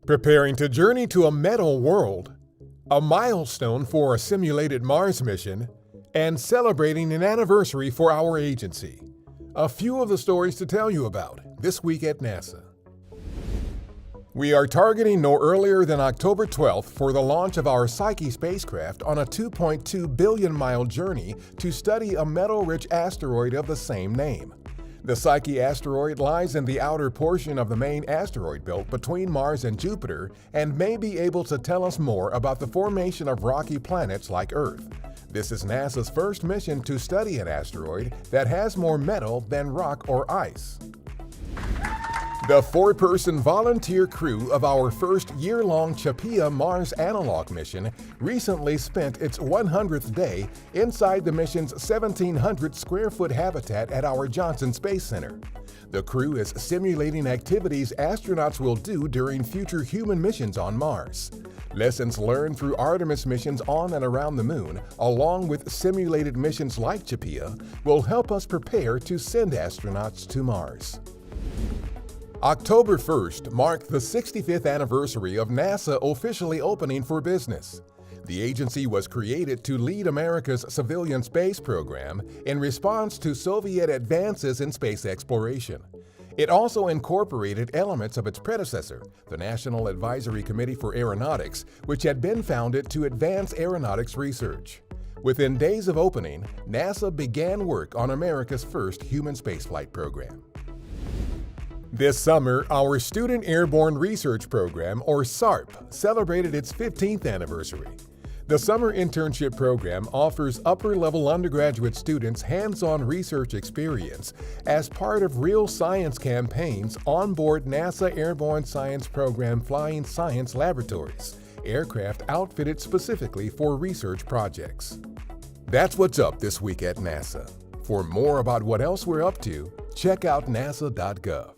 Preparing to journey to a metal world, a milestone for a simulated Mars mission, and celebrating an anniversary for our agency. A few of the stories to tell you about this week at NASA. We are targeting no earlier than October 12th for the launch of our Psyche spacecraft on a 2.2 billion-mile journey to study a metal-rich asteroid of the same name. The Psyche asteroid lies in the outer portion of the main asteroid belt between Mars and Jupiter and may be able to tell us more about the formation of rocky planets like Earth. This is NASA's first mission to study an asteroid that has more metal than rock or ice. The four-person volunteer crew of our first year-long CHAPEA Mars analog mission recently spent its 100th day inside the mission's 1,700-square-foot habitat at our Johnson Space Center. The crew is simulating activities astronauts will do during future human missions on Mars. Lessons learned through Artemis missions on and around the Moon, along with simulated missions like CHAPEA, will help us prepare to send astronauts to Mars. October 1st marked the 65th anniversary of NASA officially opening for business. The agency was created to lead America's civilian space program in response to Soviet advances in space exploration. It also incorporated elements of its predecessor, the National Advisory Committee for Aeronautics, which had been founded to advance aeronautics research. Within days of opening, NASA began work on America's first human spaceflight program. This summer, our Student Airborne Research Program, or SARP, celebrated its 15th anniversary. The summer internship program offers upper-level undergraduate students hands-on research experience as part of real science campaigns on board NASA Airborne Science Program flying science laboratories, aircraft outfitted specifically for research projects. That's what's up this week at NASA. For more about what else we're up to, check out nasa.gov.